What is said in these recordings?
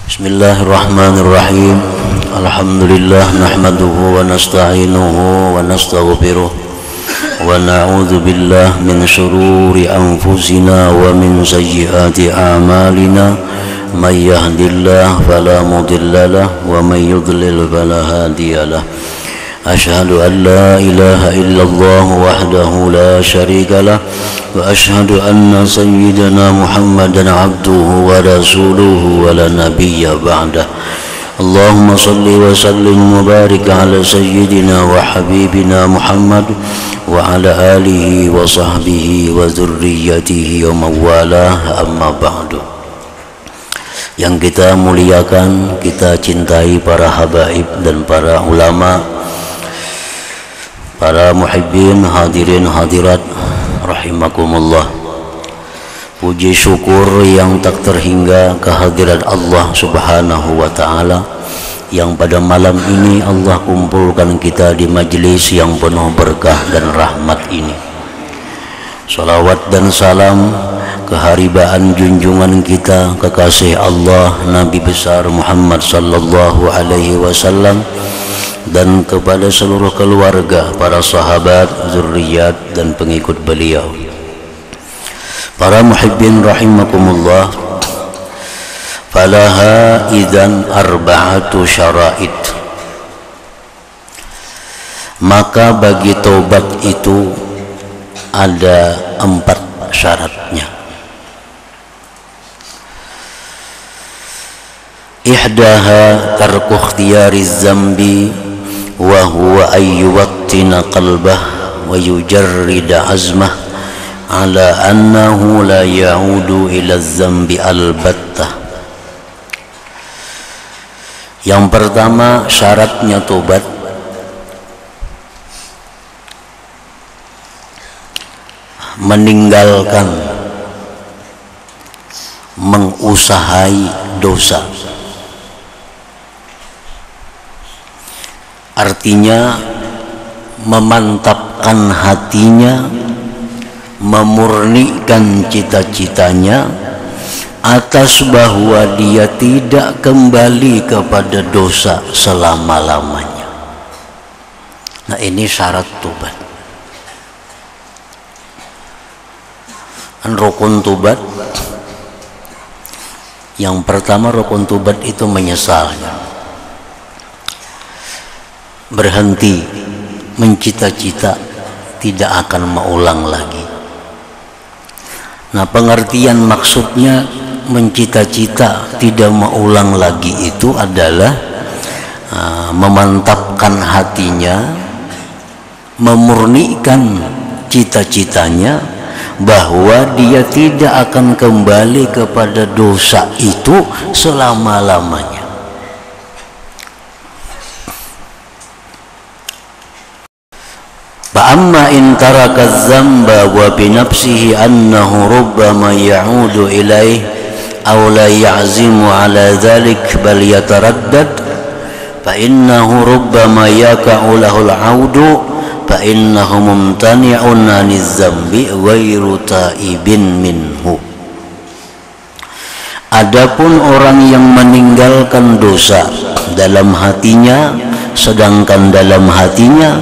Bismillahirrahmanirrahim. Alhamdulillah nahmaduhu wa nasta'inuhu wa nastaghfiruh wa na'udzu billahi min shururi anfusina wa min sayyiati a'malina. May yahdihillahu fala mudilla lahu wa may yudlil fala hadiyalah. Asyhadu an la ilaha illallah wahdahu la syarika lah wa asyhadu anna sayyidana Muhammadan abduhu wa rasuluhu wa la nabiyya ba'dah. Allahumma salli wa sallim wa barik ala sayyidina wa habibina Muhammad wa ala alihi wa sahbihi wa dzurriyyatihi wa mawalah, amma ba'du. Yang kita muliakan, kita cintai para habaib dan para ulama, para muhibbin, hadirin hadirat rahimakumullah. Puji syukur yang tak terhingga kehadirat Allah subhanahu wa ta'ala, yang pada malam ini Allah kumpulkan kita di majlis yang penuh berkah dan rahmat ini. Salawat dan salam keharibaan junjungan kita, kekasih Allah Nabi besar Muhammad sallallahu alaihi wasallam, dan kepada seluruh keluarga, para sahabat, zurriyat dan pengikut beliau. Para muhibbin rahimakumullah, falaha idzan arba'atu syara'id. Maka bagi taubat itu ada 4 syaratnya. Ihdaha tarku ikhtiyariz zambi wa huwa ayyuwattina qalbah wa yujarrida azmah ala annahu la ya'udu ila zambi albattah. Yang pertama syaratnya tobat, meninggalkan mengusahai dosa. Artinya memantapkan hatinya, memurnikan cita-citanya atas bahwa dia tidak kembali kepada dosa selama-lamanya. Nah, ini syarat tobat. Rukun tobat yang pertama, rukun tobat itu menyesalnya, berhenti mencita-cita tidak akan mengulang lagi. Nah, pengertian maksudnya mencita-cita tidak mengulang lagi itu adalah memantapkan hatinya, memurnikan cita-citanya bahwa dia tidak akan kembali kepada dosa itu selama-lamanya. Amma in taraka az-zamba wa bi nafsihi annahu rubbama ya'udu ilaih aw la ya'zimu ala dhalik bal yataraddad fa innahu rubbama yaka'u lahu al-'audu fa innahu mumtani'un 'aniz zambi ghairu ta'ibin minhu. Adapun orang yang meninggalkan dosa dalam hatinya, sedangkan dalam hatinya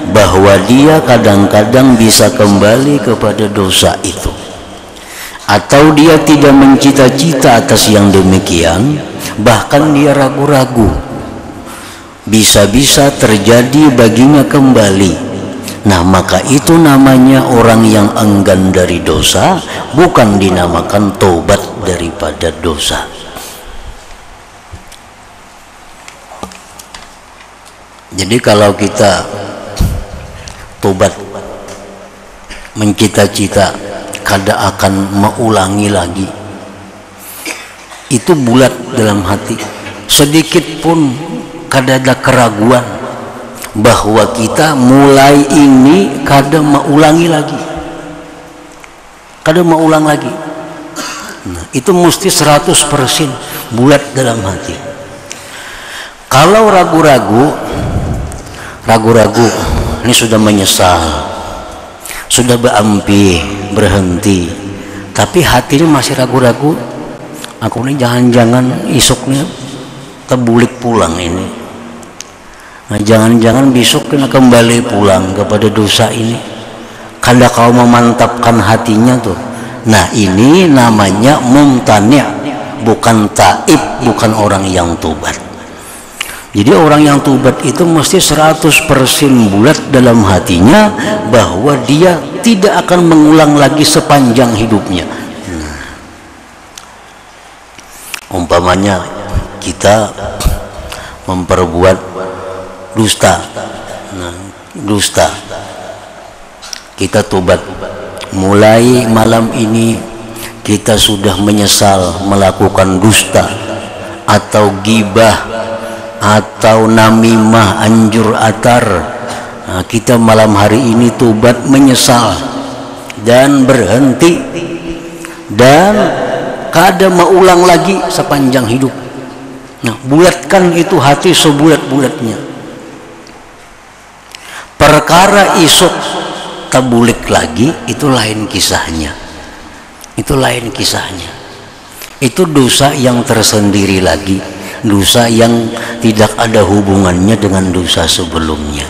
bahwa dia kadang-kadang bisa kembali kepada dosa itu, atau dia tidak mencita-cita atas yang demikian, bahkan dia ragu-ragu, bisa-bisa terjadi baginya kembali. Nah, maka itu namanya orang yang enggan dari dosa, bukan dinamakan taubat daripada dosa. Jadi kalau kita tobat, mencita-cita kada akan mengulangi lagi, itu bulat dalam hati, sedikit pun kada ada keraguan bahwa kita mulai ini kada mengulangi lagi, kada mengulang lagi. Nah, itu mesti 100% bulat dalam hati. Kalau ragu-ragu, ini sudah menyesal, sudah berampi, berhenti, tapi hatinya masih ragu-ragu. Aku ini jangan-jangan isuknya tebulik pulang ini. Nah, jangan-jangan besok kena kembali pulang kepada dosa ini. Kada kau memantapkan hatinya tuh. Nah, ini namanya mumtani', bukan taib, bukan orang yang tobat. Jadi orang yang tobat itu mesti 100% bulat dalam hatinya bahwa dia tidak akan mengulang lagi sepanjang hidupnya. Umpamanya kita memperbuat dusta, dusta, kita tobat, mulai malam ini kita sudah menyesal melakukan dusta atau gibah atau namimah, anjur atar. Nah, kita malam hari ini tobat, menyesal dan berhenti, dan kada mau ulang lagi sepanjang hidup. Nah, bulatkan itu hati sebulat-bulatnya. Perkara isuk tabulik lagi itu lain kisahnya. Itu lain kisahnya. Itu dosa yang tersendiri lagi, dosa yang tidak ada hubungannya dengan dosa sebelumnya.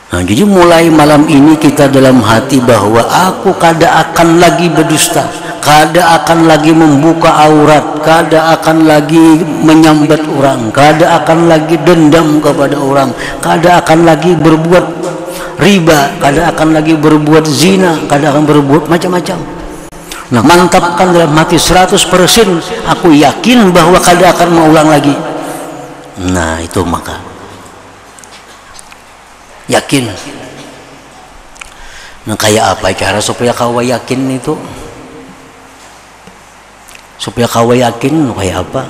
Nah, jadi mulai malam ini kita dalam hati bahwa aku kada akan lagi berdusta, kada akan lagi membuka aurat, kada akan lagi menyambat orang, kada akan lagi dendam kepada orang, kada akan lagi berbuat riba, kada akan lagi berbuat zina, kada akan berbuat macam-macam. Nah, mantapkan dalam hati 100%, aku yakin bahwa kada akan mengulang lagi. Nah, itu maka yakin. Nah, kayak apa cara supaya kau yakin itu? Supaya kau yakin kayak apa?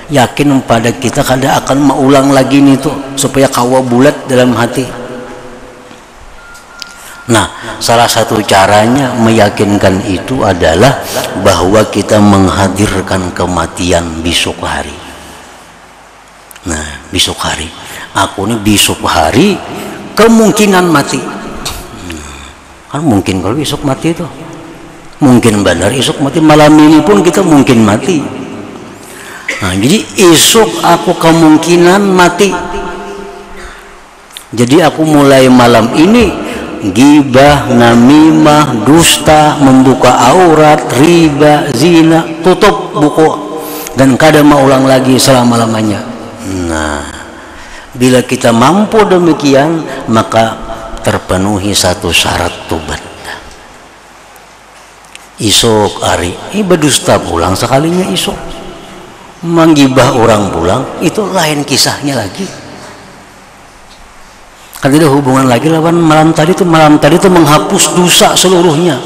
Yakin pada kita kada akan mengulang lagi itu, supaya kau bulat dalam hati. Nah, salah satu caranya meyakinkan itu adalah bahwa kita menghadirkan kematian besok hari. Nah, besok hari, aku ini besok hari kemungkinan mati. Kan mungkin kalau besok mati itu, mungkin benar esok mati, malam ini pun kita mungkin mati. Nah, jadi esok aku kemungkinan mati. Jadi aku mulai malam ini gibah, namimah, dusta, membuka aurat, riba, zina, tutup buku dan kada mau ulang lagi selama-lamanya. Nah, bila kita mampu demikian, maka terpenuhi satu syarat tobat. Isok hari ini berdusta pulang sekalinya, isok menggibah orang pulang, itu lain kisahnya lagi. Kan tidak hubungan lagi lawan malam tadi itu. Malam tadi itu menghapus dosa seluruhnya.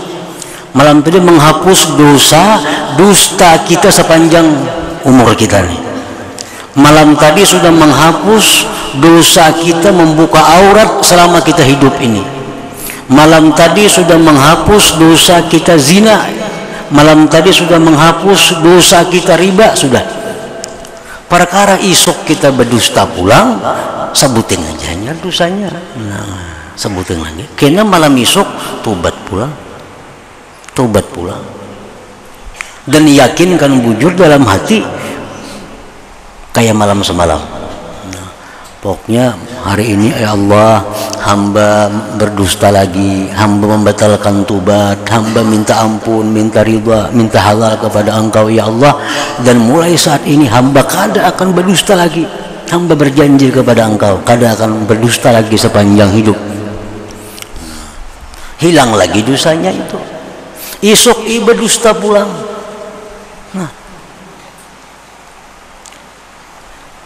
Malam tadi menghapus dosa dusta kita sepanjang umur kita nih. Malam tadi sudah menghapus dosa kita membuka aurat selama kita hidup ini. Malam tadi sudah menghapus dosa kita zina. Malam tadi sudah menghapus dosa kita riba. Sudah. Perkara isok kita berdusta pulang, sebutin aja dosanya. Nah, sebutin lagi. Kena malam isok tobat pulang, tobat pulang, dan yakinkan bujur dalam hati kayak malam semalam. Nah, pokoknya hari ini ya Allah, hamba berdusta lagi, hamba membatalkan tobat, hamba minta ampun, minta ridha, minta halal kepada Engkau ya Allah, dan mulai saat ini hamba kada akan berdusta lagi. Hamba berjanji kepada Engkau kada akan berdusta lagi sepanjang hidup. Hilang lagi dosanya itu. Esok berdusta pulang. Nah,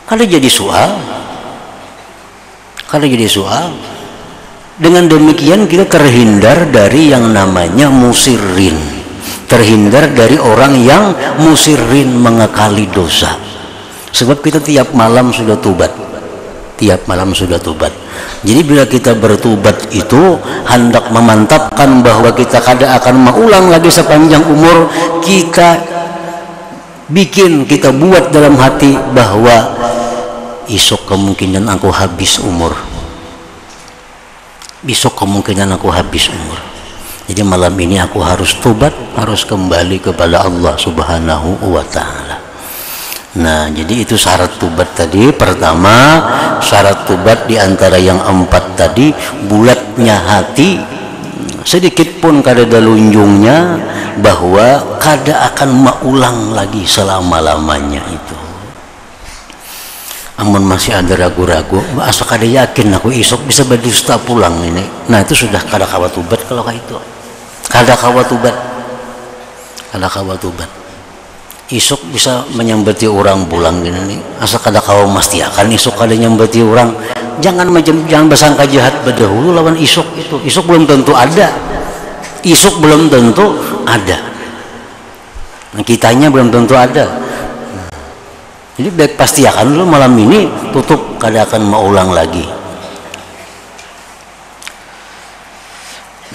kada jadi soal. Kada jadi soal. Dengan demikian kita terhindar dari yang namanya musirin, terhindar dari orang yang musirin, mengekali dosa. Sebab kita tiap malam sudah tobat, tiap malam sudah tobat. Jadi bila kita bertobat itu hendak memantapkan bahwa kita kada akan mengulang lagi sepanjang umur. Kita bikin, kita buat dalam hati bahwa esok kemungkinan aku habis umur, besok kemungkinan aku habis umur. Jadi malam ini aku harus tobat, harus kembali kepada Allah Subhanahu wa Ta'ala. Nah, jadi itu syarat tobat tadi. Pertama, syarat tobat diantara yang 4 tadi, bulatnya hati, sedikit pun kada dalunjungnya bahwa kada akan maulang lagi selama-lamanya itu. Amun masih ada ragu-ragu, asa kada yakin aku isok bisa berdusta pulang ini. Nah, itu sudah kada kawa tobat kalau kayak itu. Kada kawa tobat. Kada kawa tobat. Isuk bisa menyambati orang pulang gini nih, asa kada kau mesti akan isuk kada nyambati orang. Jangan bersangka jahat berdahulu lawan isuk itu. Isuk belum tentu ada. Isuk belum tentu ada. Nah, kitanya belum tentu ada. Jadi baik pasti akan dulu malam ini tutup, kada akan mau ulang lagi.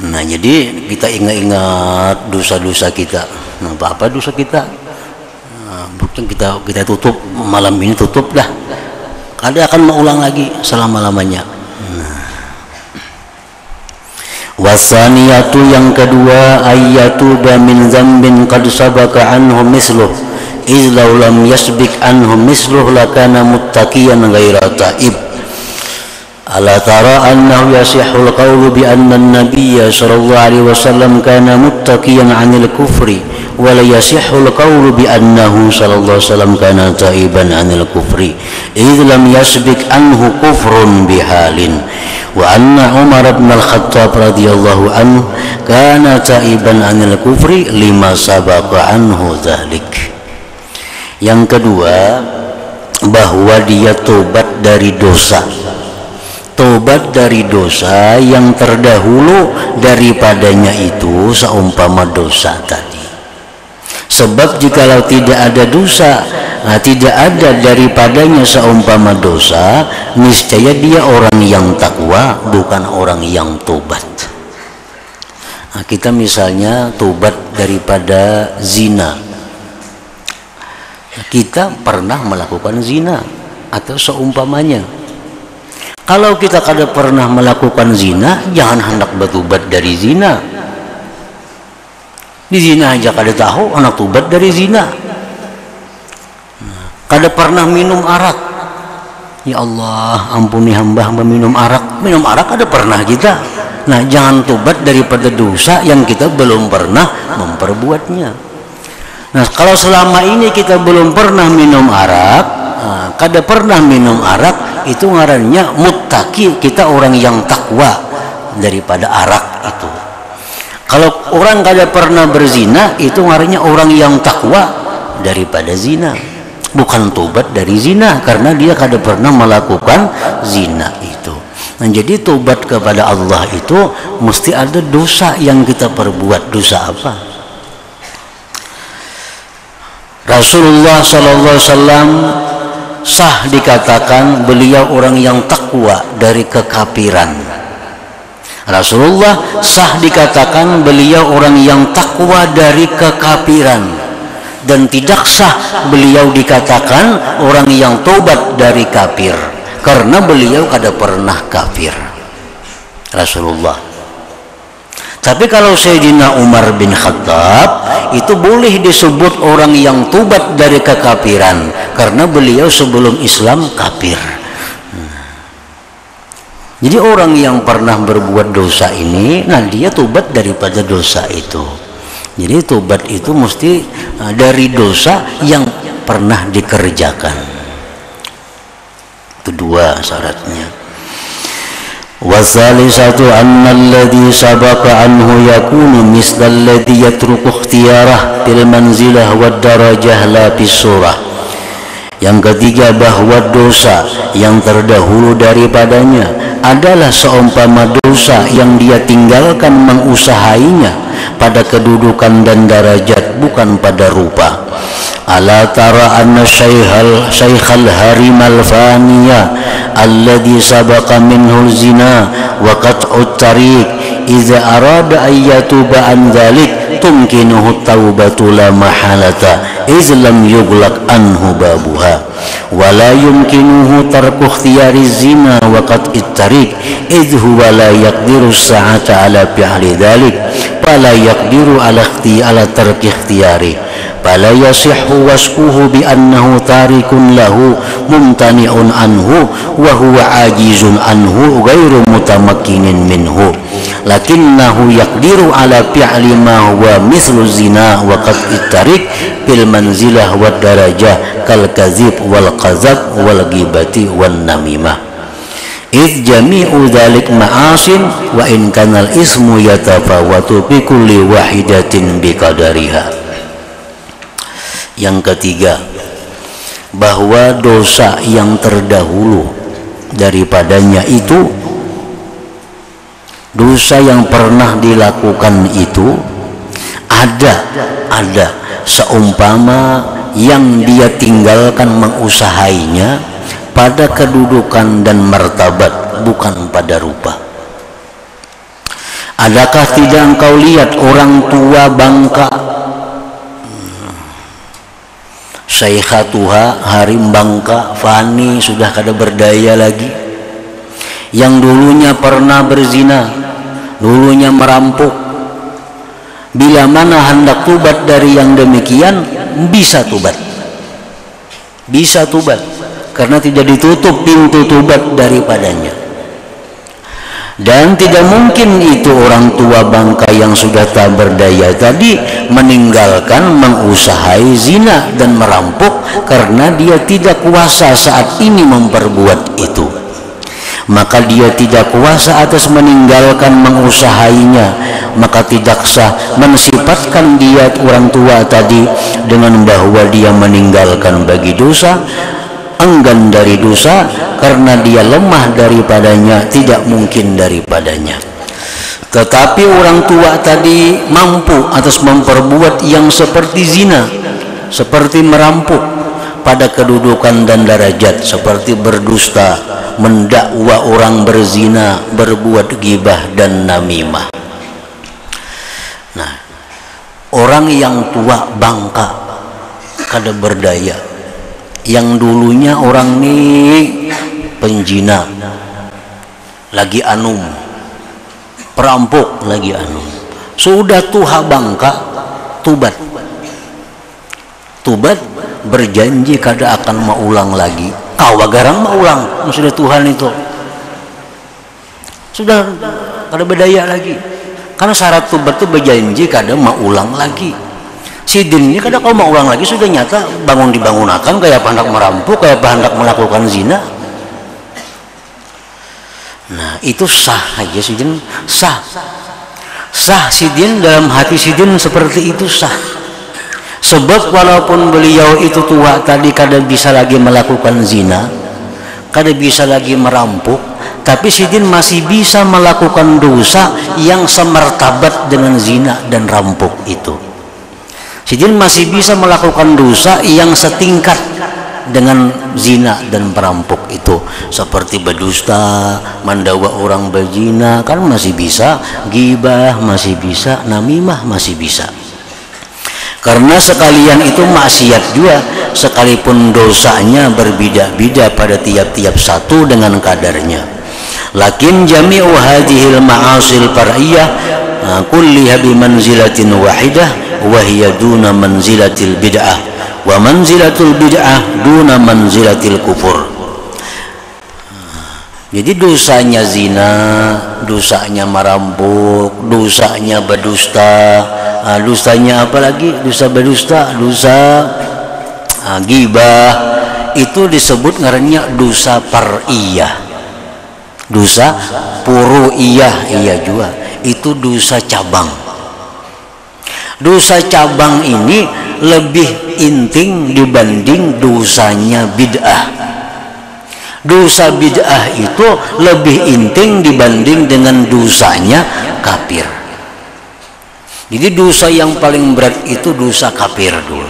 Nah, jadi kita ingat-ingat dosa-dosa kita. Nah, apa dosa kita? Kita tutup malam ini, tutup dah, kada akan mengulang lagi selama-lamanya. Wasaniyatu, yang kedua, ayatu min zambin qad sabaka anhu misluh iz law lam yasbik anhu misluh lakana muttaqiyan ghaira taib. Ala tara annahu yasihul qawlu bi anna an-nabiyya sallallahu alaihi wasallam kana muttaqiyan 'anil kufri wa la yasihul qawlu bi annahu sallallahu alaihi wasallam kana taiban 'anil kufri idh lam yasbik anhu kufrun bihalin wa anna Umar bin al-Khattab radhiyallahu anhu kana taiban 'anil kufri lima sabaqa anhu dzalik. Yang kedua, bahwa dia tobat dari dosa. Tobat dari dosa yang terdahulu daripadanya itu seumpama dosa tadi. Sebab jikalau tidak ada dosa, tidak ada daripadanya seumpama dosa, niscaya dia orang yang takwa, bukan orang yang tobat. Nah, kita misalnya tobat daripada zina. Kita pernah melakukan zina atau seumpamanya. Kalau kita kada pernah melakukan zina, jangan hendak bertobat dari zina. Di zina aja kada tahu, anak tobat dari zina. Kada pernah minum arak, ya Allah ampuni hamba minum arak. Minum arak kada pernah kita. Nah, jangan tobat daripada dosa yang kita belum pernah memperbuatnya. Nah, kalau selama ini kita belum pernah minum arak, kada pernah minum arak, itu ngarannya muttaqi, kita orang yang takwa daripada arak itu. Kalau orang kada pernah berzina, itu ngarannya orang yang takwa daripada zina, bukan tobat dari zina, karena dia kada pernah melakukan zina itu. Nah, jadi tobat kepada Allah itu mesti ada dosa yang kita perbuat. Dosa apa? Rasulullah sallallahu alaihi wasallam sah dikatakan beliau orang yang takwa dari kekafiran. Rasulullah sah dikatakan beliau orang yang takwa dari kekafiran, dan tidak sah beliau dikatakan orang yang tobat dari kafir, karena beliau kada pernah kafir Rasulullah. Tapi kalau Sayyidina Umar bin Khattab itu boleh disebut orang yang tobat dari kekafiran, karena beliau sebelum Islam kafir. Jadi orang yang pernah berbuat dosa ini, nah dia tobat daripada dosa itu. Jadi tobat itu mesti dari dosa yang pernah dikerjakan. Itu dua syaratnya. Wasalisatu anna alladhi sabaqa anhu yakunu misla alladhi yatruku ikhtiyarah fil manzilah wad darajah la fis surah. Yang ketiga, bahwa dosa yang terdahulu daripadanya adalah seumpama dosa yang dia tinggalkan mengusahainya pada kedudukan dan derajat, bukan pada rupa. Ala tara anna syaikhal harimal faniya alladhi sabaqa minhul zina wa qat'ut tariq idza arada ayyatuba an dhalik tumkinuhu taubatu la mahalata iz lam yughlaq anhu babuha wa la yumkinuhu tarku ikhtiyari zina wa qat'it tariq iz huwa la yaqdiru sa'ata ala fi'li dhalik fala yaqdiru ala tarki ikhtiyari fala yasihhu wasfuhu bi annahu tarikun lahu mumtani'un anhu wa huwa ajizun anhu ghairu mutamakkinin minhu, lakinnahu yaqdiru ala fi'li ma huwa mithlu zina wa qat'it tariq bil manzilah wad darajah kal kadzib wal qazab wal ghibati wan namimah. Idh jami'u dzalik ma'asin wa in kanal ismu yatafawatu bi kulli wahidatin biqadariha. Yang ketiga, bahwa dosa yang terdahulu daripadanya itu, dosa yang pernah dilakukan itu ada seumpama yang dia tinggalkan mengusahainya pada kedudukan dan martabat, bukan pada rupa. Adakah tidak engkau lihat orang tua bangka, Syekhatuha harim bangka fani, sudah kada berdaya lagi, yang dulunya pernah berzina, dulunya merampok, bila mana hendak tubat dari yang demikian, bisa tubat karena tidak ditutup pintu tubat daripadanya. Dan tidak mungkin itu orang tua bangka yang sudah tak berdaya tadi meninggalkan mengusahai zina dan merampok karena dia tidak kuasa saat ini memperbuat itu. Maka dia tidak kuasa atas meninggalkan mengusahainya, maka tidak sah mensifatkan dia orang tua tadi dengan bahwa dia meninggalkan bagi dosa, enggan dari dosa karena dia lemah daripadanya, tidak mungkin daripadanya. Tetapi orang tua tadi mampu atas memperbuat yang seperti zina, seperti merampok, pada kedudukan dan derajat seperti berdusta, mendakwa orang berzina, berbuat ghibah dan namimah. Nah, orang yang tua bangka kada berdaya, yang dulunya orang ini penjina lagi anum, perampok lagi anum, sudah tuha bangka tubat berjanji kada akan maulang lagi. Garang maulang, sudah Tuhan itu sudah kada berdaya lagi, karena syarat tubat itu berjanji kada maulang lagi. Sidin ini kada kau maulang lagi, sudah nyata bangun dibangunakan kayak hendak merampok, kayak hendak melakukan zina. Nah itu sah aja sidin, sah sidin, dalam hati sidin seperti itu sah. Sebab walaupun beliau itu tua tadi kada bisa lagi melakukan zina, kada bisa lagi merampok, tapi sidin masih bisa melakukan dosa yang semartabat dengan zina dan rampok itu. Sidin masih bisa melakukan dosa yang setingkat dengan zina dan perampok itu, seperti berdusta, mendakwa orang berzina, kan masih bisa, ghibah masih bisa, namimah masih bisa. Karena sekalian itu maksiat juga, sekalipun dosanya berbeda-beda pada tiap-tiap satu dengan kadarnya. Lakin jami'u hadhil ma'asil far'iyah kulliha bi manzilatin wahidah wa hiya duna manzilatil bid'ah wa manzilatul bid'ah duna manzilatil kufur. Jadi dosanya zina, dosanya merampok, dosanya berdusta, dosanya apa lagi? Dosa berdusta, dosa ghibah, itu disebut ngarannya dosa par'iyah, dosa puru'iyah, iya juga, itu dosa cabang. Dosa cabang ini lebih inting dibanding dosanya bid'ah. Dosa bid'ah itu lebih inting dibanding dengan dosanya kafir. Jadi dosa yang paling berat itu dosa kafir dulu.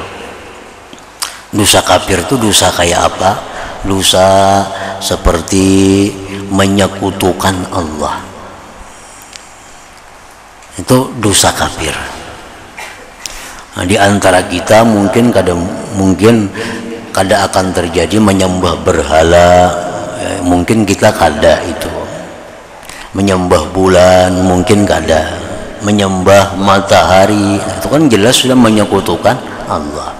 Dosa kafir itu dosa kayak apa? Dosa seperti menyekutukan Allah. Itu dosa kafir. Nah, di antara kita mungkin kada akan terjadi menyembah berhala, mungkin kita kada itu. Menyembah bulan mungkin kada, menyembah matahari itu kan jelas sudah menyekutukan Allah.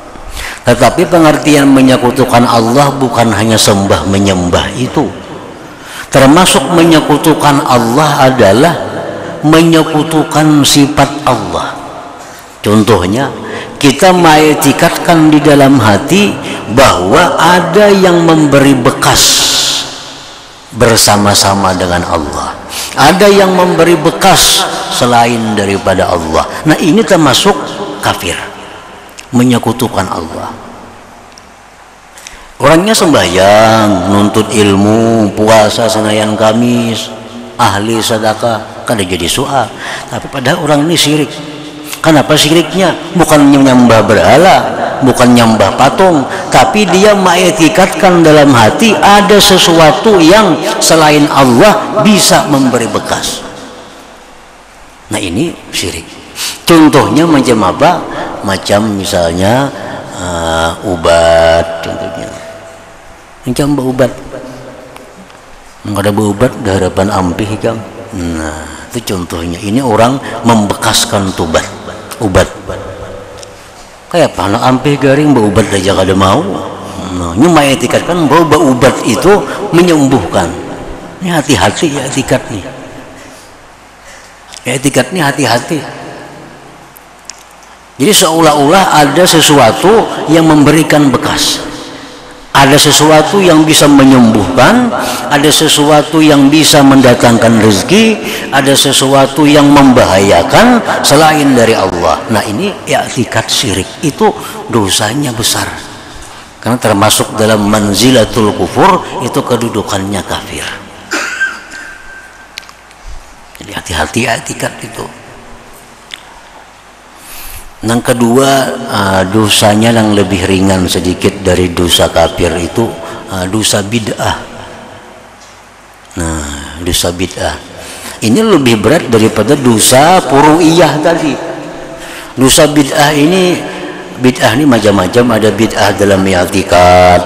Tetapi pengertian menyekutukan Allah bukan hanya sembah menyembah itu. Termasuk menyekutukan Allah adalah menyekutukan sifat Allah. Contohnya, kita mengiktikadkan di dalam hati bahwa ada yang memberi bekas bersama-sama dengan Allah, ada yang memberi bekas selain daripada Allah. Nah, ini termasuk kafir, menyekutukan Allah. Orangnya sembahyang, nuntut ilmu, puasa Senayan Kamis, ahli sedekah, kan jadi soal. Tapi padahal orang ini syirik. Kenapa syiriknya? Bukan menyembah berhala, bukan nyembah patung, tapi dia mengiktikadkan dalam hati ada sesuatu yang selain Allah bisa memberi bekas. Nah, ini syirik. Contohnya macam apa? Macam misalnya ubat, contohnya. Macam ubat. Enggak ada ubat di hadapan ampih kan. Nah, itu contohnya. Ini orang membekaskan ubat. Kayak anak ampih garing ubat aja kada mau. Nah, nyuma etikatkan bahwa ubat itu menyembuhkan. Ini hati-hati ya etikat nih. Etikat nih hati-hati. Jadi seolah-olah ada sesuatu yang memberikan bekas. Ada sesuatu yang bisa menyembuhkan, ada sesuatu yang bisa mendatangkan rezeki, ada sesuatu yang membahayakan selain dari Allah. Nah, ini i'tikad syirik, itu dosanya besar. Karena termasuk dalam manzilatul kufur, itu kedudukannya kafir. Jadi hati-hati i'tikad itu. Yang kedua, dosanya yang lebih ringan sedikit dari dosa kafir itu dosa bid'ah. Nah, dosa bid'ah ini lebih berat daripada dosa furu'iyah tadi. Dosa bid'ah ini macam-macam. Ada bid'ah dalam i'tikad,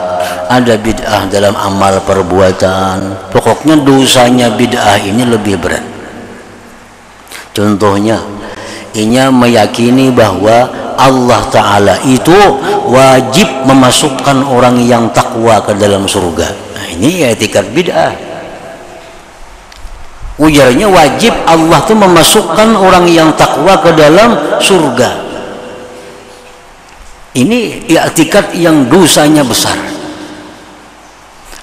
ada bid'ah dalam amal perbuatan. Pokoknya dosanya bid'ah ini lebih berat. Contohnya, inya meyakini bahwa Allah Ta'ala itu wajib memasukkan orang yang takwa ke dalam surga. Nah, ini i'tikad bid'ah. Ujarnya wajib Allah itu memasukkan orang yang takwa ke dalam surga. Ini i'tikad yang dosanya besar.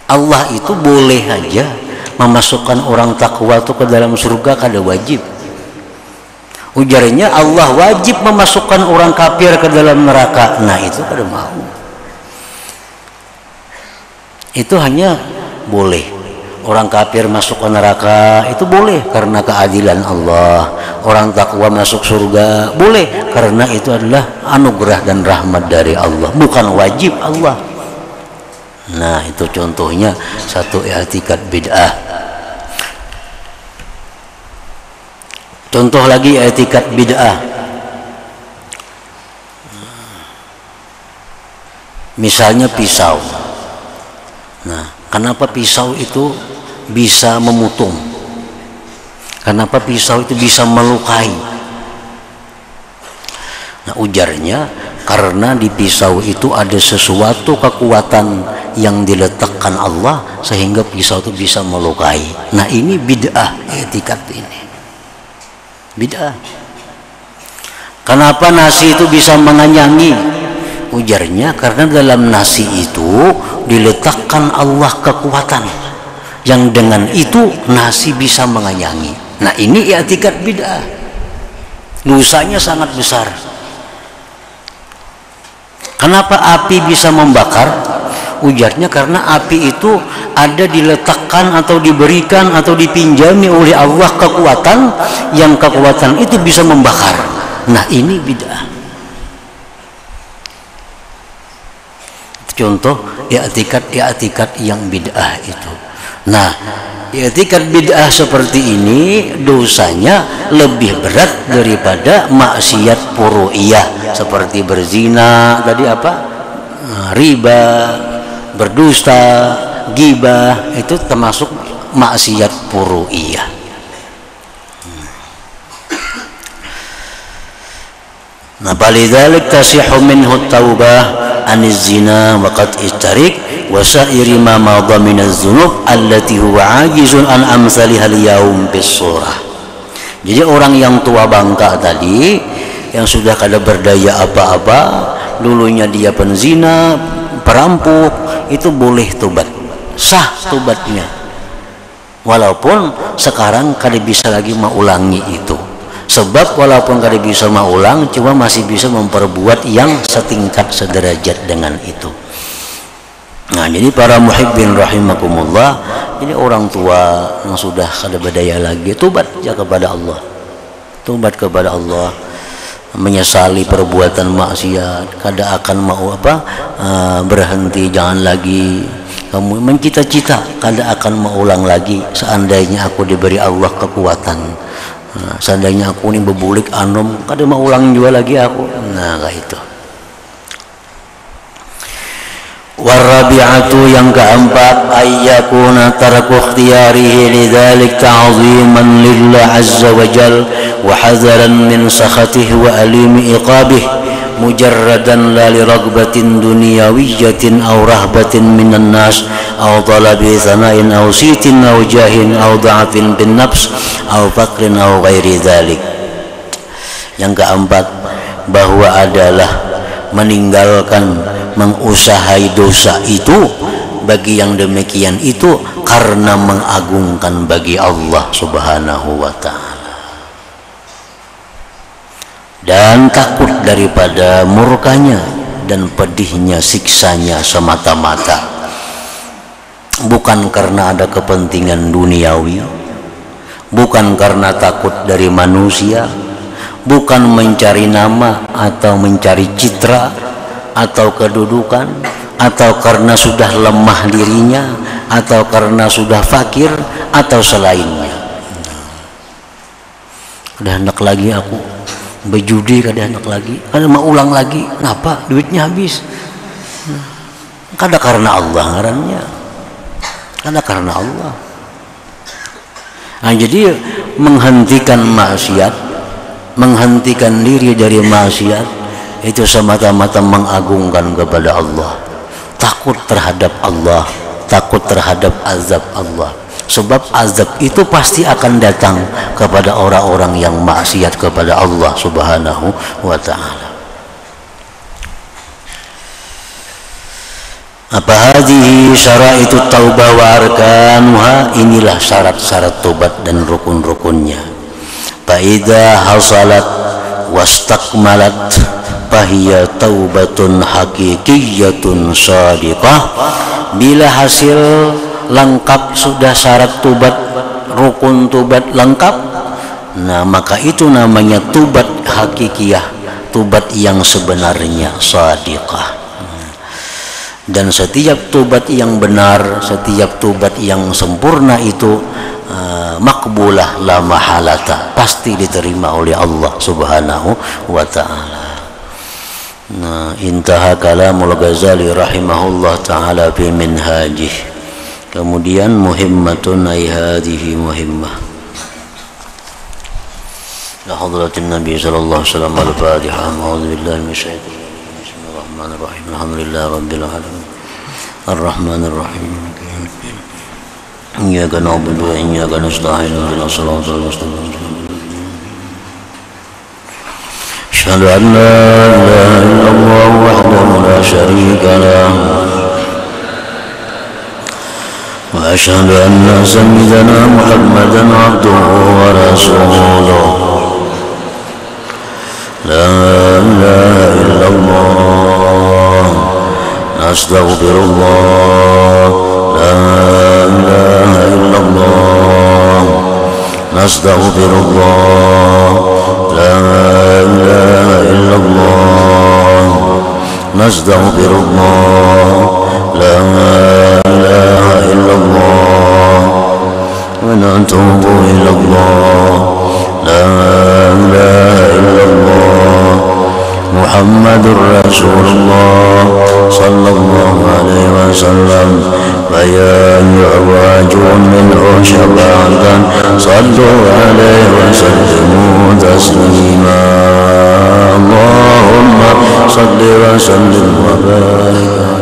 Allah itu boleh aja memasukkan orang takwa itu ke dalam surga, kada wajib. Ujarnya Allah wajib memasukkan orang kafir ke dalam neraka. Nah, itu kada mau. Itu hanya boleh orang kafir masuk ke neraka, itu boleh karena keadilan Allah. Orang takwa masuk surga boleh karena itu adalah anugerah dan rahmat dari Allah, bukan wajib Allah. Nah, itu contohnya satu i'tikad bid'ah. Contoh lagi i'tikad bid'ah. Misalnya pisau. Nah, kenapa pisau itu bisa memutung? Kenapa pisau itu bisa melukai? Nah, ujarnya karena di pisau itu ada sesuatu kekuatan yang diletakkan Allah sehingga pisau itu bisa melukai. Nah, ini bid'ah i'tikad ini. Bid'ah. Kenapa nasi itu bisa mengenyangi? Ujarnya karena dalam nasi itu diletakkan Allah kekuatan yang dengan itu nasi bisa mengenyangi. Nah, ini i'tikad bid'ah. Dosanya sangat besar. Kenapa api bisa membakar? Ujarnya karena api itu ada diletakkan atau diberikan atau dipinjami oleh Allah kekuatan yang kekuatan itu bisa membakar. Nah, ini bid'ah. Contoh i'tikad yang bid'ah itu. Nah, i'tikad bid'ah seperti ini dosanya lebih berat daripada maksiat furu'iyah seperti berzina tadi riba, berdusta, ghibah, itu termasuk maksiat furu'iyah. Nah, balidzalik tasihhu minhu taubah aniz zina wa qat'it tariq wa sa'iri ma madha minaz dzunub allati huwa ajizun an amsalihha al-yaum bis-surah. Jadi orang yang tua bangka tadi yang sudah kada berdaya apa-apa, dulunya dia penzina, perampok, itu boleh tobat, sah tobatnya. Walaupun sekarang kada bisa lagi mengulangi itu. Sebab walaupun kada bisa mengulang, cuma masih bisa memperbuat yang setingkat sederajat dengan itu. Nah, jadi para muhibbin rahimakumullah, ini orang tua yang sudah kada berdaya lagi, tobat ya kepada Allah. Tobat kepada Allah, menyesali perbuatan maksiat, kada akan mau berhenti, jangan lagi kamu mencita-cita kada akan mengulang lagi. Seandainya aku diberi Allah kekuatan, seandainya aku ini bebulik anom, kada mau ulang juga lagi aku. Nah, kayak itu. Warabi'atu yang keempat, ayyakuna tarku ikhtiyarihi lidzalik ta'ziman lillah azza wa jal wa hadaran min sakhatihi wa alimi iqabih mujarradan la li ragbatin dunyawiyatin aw rahbatin minan nas aw talabi thana'in aw sitin aw jahin aw da'afin bin nafs aw faqrin aw ghairi dhalik. Yang keempat, bahwa adalah meninggalkan mengusahai dosa itu bagi yang demikian itu karena mengagungkan bagi Allah subhanahu wa ta'ala dan takut daripada murkanya dan pedihnya siksanya semata-mata, bukan karena ada kepentingan duniawi, bukan karena takut dari manusia, bukan mencari nama atau mencari citra atau kedudukan, atau karena sudah lemah dirinya, atau karena sudah fakir, atau selainnya. Kada hendak lagi aku berjudi, kada hendak lagi, kada mau ulang lagi. Kenapa? Duitnya habis. Kada karena Allah ngarannya, kada karena Allah. Nah, jadi menghentikan maksiat, menghentikan diri dari maksiat itu semata-mata mengagungkan kepada Allah, takut terhadap Allah, takut terhadap azab Allah. Sebab azab itu pasti akan datang kepada orang-orang yang maksiat kepada Allah subhanahu wa ta'ala. Apa hadhihi syara'itut taubah wa arkanuha, inilah syarat-syarat tobat dan rukun-rukunnya. Fa idza hasalat wastakmalat fahiya taubatun hakikiyatun shadiqah. Bila hasil lengkap, sudah syarat tobat, rukun tobat lengkap, nah maka itu namanya tobat hakikiyah, tobat yang sebenarnya, shadiqah. Dan setiap tobat yang benar, setiap tobat yang sempurna itu makbulah la mahalata, pasti diterima oleh Allah subhanahu wa ta'ala. Nah, intaha kalamul Ghazali rahimahullah ta'ala fi minhajih. Kemudian muhimmatun ay hadhihi muhimmah la hadratin nabi sallallahu alaihi wasallam. Al-Fatihah. A'udzu billahi minasyaitonir rajim. Bismillahir rahmanir rahim. Alhamdulillahi rabbil alamin. Ar-Rahmanir Rahim. Iyyaka na'budu wa iyyaka nasta'in. Ihdinas siratal mustaqim. أشهد أن لا إله إلا الله وحده لا شريك له وأشهد أن سيدنا محمدا عبده ورسوله لا إله إلا الله نستغفر الله لا إله إلا الله نستغفر الله لا إله إلا الله نستغفر الله لا إله إلا الله ونتوب إلى الله لا إله إلا الله محمد رسول الله صلى الله عليه وسلم. فيا أيها الراجون منه شفاعة صلوا عليه وسلموا تسليما. اللهم صل وسلم وبارك